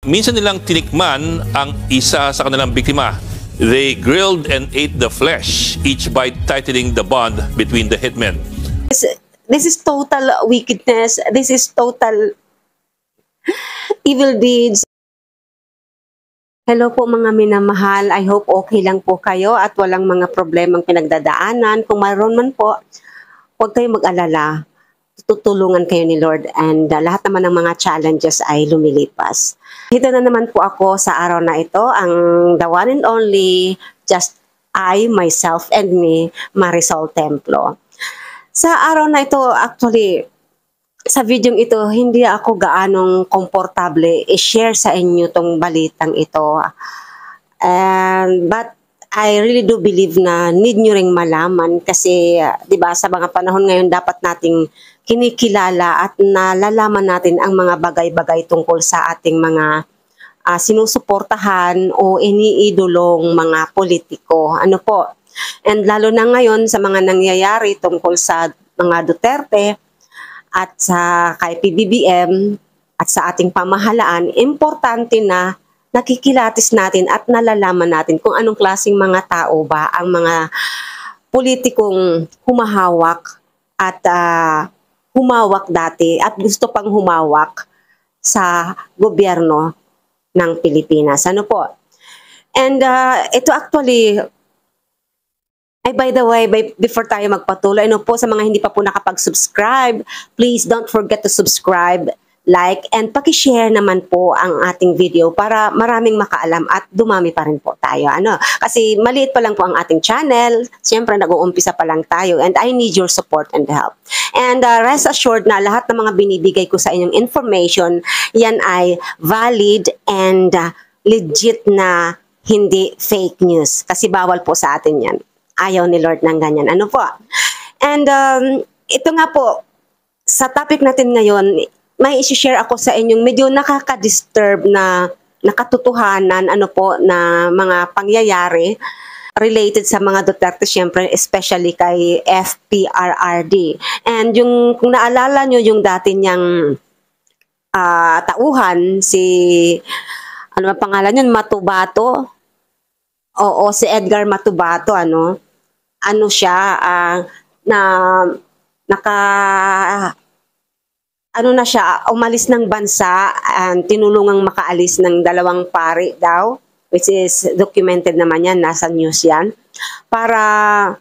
minsan nilang tinikman ang isa sa kanilang biktima. They grilled and ate the flesh, each bite tightening the bond between the hitmen. This is total wickedness. This is total evil deeds. Hello po mga minamahal. I hope okay lang po kayo at walang mga problemang pinagdadaanan. Kung mayroon man po, huwag kayong mag-alala. Tutulungan kayo ni Lord and lahat naman ng mga challenges ay lumilipas. Dito na naman po ako sa araw na ito, ang the one and only, just I, myself, and me, Marisol Templo. Sa araw na ito, actually, sa video ito, hindi ako gaanong komportable i-share sa inyo tong balitang ito. But I really do believe na need nyo ring malaman kasi, di ba, sa mga panahon ngayon dapat nating kinikilala at nalalaman natin ang mga bagay-bagay tungkol sa ating mga sinusuportahan o iniidolong mga politiko. Ano po? And lalo na ngayon sa mga nangyayari tungkol sa mga Duterte, at sa kay PBBM at sa ating pamahalaan, importante na nakikilatis natin at nalalaman natin kung anong klaseng mga tao ba ang mga politikong humahawak at humawak dati at gusto pang humawak sa gobyerno ng Pilipinas. Ano po? And ito actually, by the way, before tayo magpatuloy, ano po, sa mga hindi pa po nakapag-subscribe, please don't forget to subscribe, like, and paki-share naman po ang ating video para maraming makaalam at dumami pa rin po tayo. Ano? Kasi maliit pa lang po ang ating channel, siyempre nag-uumpisa pa lang tayo, and I need your support and help. And rest assured na lahat ng mga binibigay ko sa inyong information, yan ay valid and legit na hindi fake news. Kasi bawal po sa atin yan. Ayaw ni Lord ng ganyan. Ano po? And ito nga po, sa topic natin ngayon, may isi-share ako sa inyong medyo nakaka-disturb na nakatotohanan, ano po, na mga pangyayari related sa mga Duterte, syempre, especially kay FPRRD. And yung, kung naalala nyo yung dati niyang tauhan, si, ano ba pangalan yun, Matubato? Oo, si Edgar Matubato, ano siya, umalis ng bansa, tinulungang makaalis ng 2 pari daw, which is documented naman yan, nasa news yan, para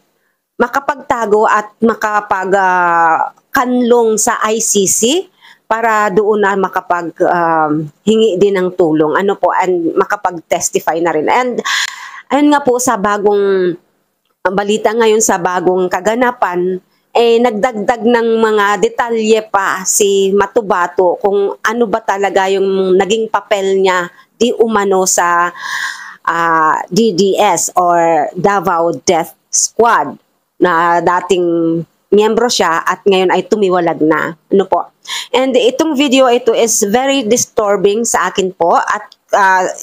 makapagtago at makapagkanlong sa ICC, para doon na makapaghingi din ng tulong, ano po, and makapag-testify na rin. And ayun nga po, sa bagong balita ngayon, sa bagong kaganapan, nagdagdag ng mga detalye pa si Matubato kung ano ba talaga yung naging papel niya di umano sa DDS or Davao Death Squad, na dating miyembro siya at ngayon ay tumiwalag na. Ano po? And itong video ito is very disturbing sa akin po at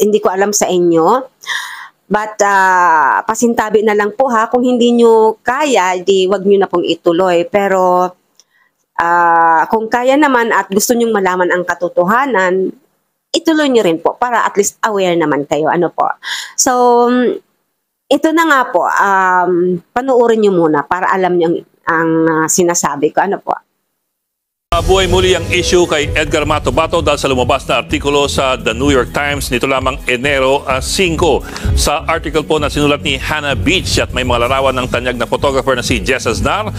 hindi ko alam sa inyo. But pasintabi na lang po ha, kung hindi nyo kaya, di wag nyo na pong ituloy. Pero kung kaya naman at gusto nyong malaman ang katotohanan, ituloy nyo rin po para at least aware naman kayo. Ano po? So, ito na nga po, panuorin nyo muna para alam nyo ang sinasabi ko. Ano po? Buhay muli ang issue kay Edgar Matubato dahil sa lumabas na artikulo sa The New York Times nito lamang Enero 5. Sa article po na sinulat ni Hannah Beach at may mga larawan ng tanyag na photographer na si Jess Aznar,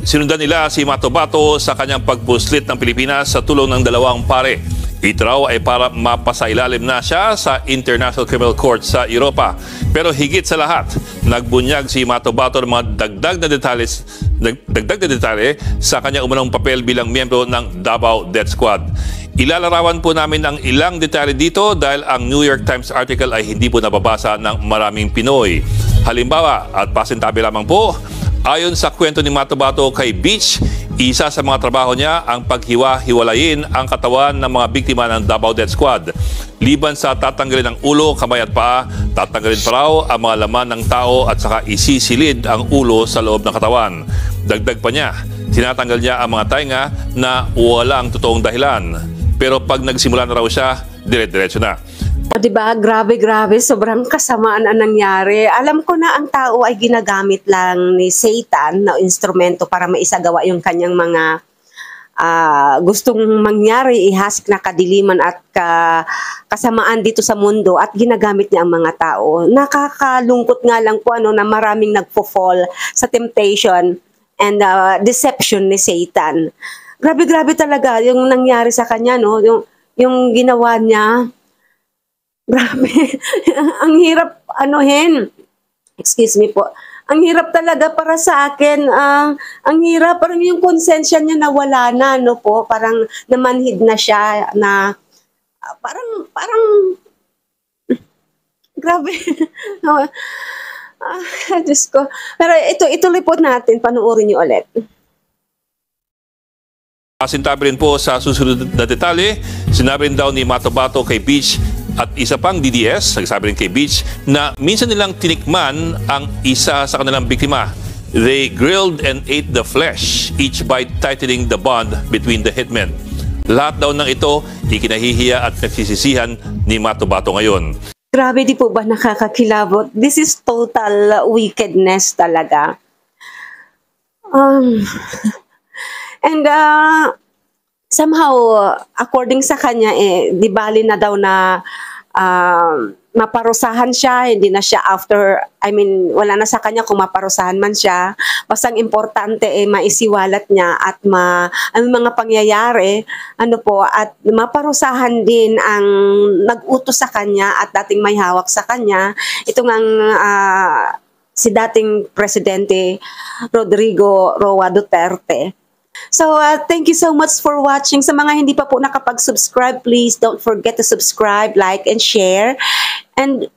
sinundan nila si Matubato sa kanyang pagpuslit ng Pilipinas sa tulong ng 2 pare. Ito raw ay para mapasailalim na siya sa International Criminal Court sa Europa. Pero higit sa lahat, nagbunyag si Matubato ng mga dagdag na detalye sa kanyang umunang papel bilang miyembro ng Davao Death Squad. Ilalarawan po namin ang ilang detalye dito dahil ang New York Times article ay hindi po nababasa ng maraming Pinoy. Halimbawa, at pasintabi lamang po, ayon sa kwento ni Matubato kay Beach, isa sa mga trabaho niya ang paghiwa-hiwalayin ang katawan ng mga biktima ng Davao Death Squad. Liban sa tatanggalin ang ulo, kamay at paa, tatanggalin pa raw ang mga laman ng tao at saka isisilid ang ulo sa loob ng katawan. Dagdag pa niya, tinatanggal niya ang mga tainga na walang totoong dahilan. Pero pag nagsimula na raw siya, dire-diretso na. O, diba? Grabe, grabe. Sobrang kasamaan ang nangyari. Alam ko na ang tao ay ginagamit lang ni Satan na instrumento para maisagawa yung kanyang mga gustong mangyari, ihasik na kadiliman at kasamaan dito sa mundo, at ginagamit niya ang mga tao. Nakakalungkot nga lang po na maraming nagfo-fall sa temptation and deception ni Satan. Grabe, grabe talaga yung nangyari sa kanya, no? Yung ginawa niya. Grabe. Ang hirap excuse me po. Ang hirap talaga para sa akin. Ang hirap, parang yung konsensya niya nawala na, no po? Parang namanhid na siya na parang grabe. Diyos ko. Pero ituloy po natin, panuorin niyo ulit. Kasintabi rin po sa susunod na detalye, sinabi rin daw ni Matobato kay Beach at isa pang DDS, nagsabi rin kay Beach, na minsan nilang tinikman ang isa sa kanilang biktima. They grilled and ate the flesh, each bite tightening the bond between the hitmen. Lahat daw ng ito, ikinahihiya at nagsisisihan ni Matobato ngayon. Grabe, di po ba nakakakilabot? This is total wickedness talaga. And somehow, according sa kanya, di bali na daw na maparusahan siya, hindi na siya wala na sa kanya kung maparusahan man siya. Basta ang importante maisiwalat niya at ang mga pangyayari, at maparusahan din ang nag-utos sa kanya at dating may hawak sa kanya. Ito ngang si dating Presidente Rodrigo Roa Duterte. So, thank you so much for watching. Sa mga hindi pa po nakapag-subscribe, please don't forget to subscribe, like, and share. And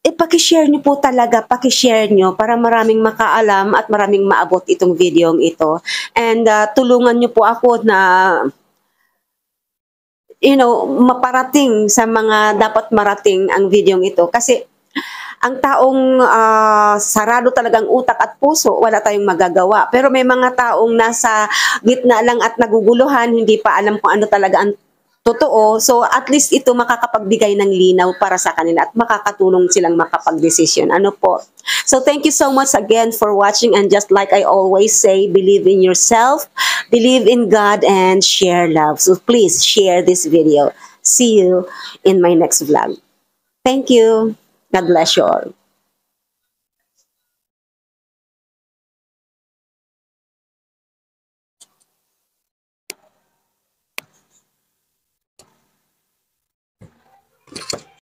pakishare nyo po talaga, pakishare nyo para maraming makaalam at maraming maabot itong videong ito. And tulungan nyo po ako na, maparating sa mga dapat marating ang videong ito. Kasi ang taong sarado talagang utak at puso, wala tayong magagawa. Pero may mga taong nasa gitna lang at naguguluhan, hindi pa alam kung ano talaga ang totoo. So at least ito makakapagbigay ng linaw para sa kanila at makakatulong silang makapagdesisyon. So thank you so much again for watching, and just like I always say, believe in yourself, believe in God, and share love. So please share this video. See you in my next vlog. Thank you. God bless you all.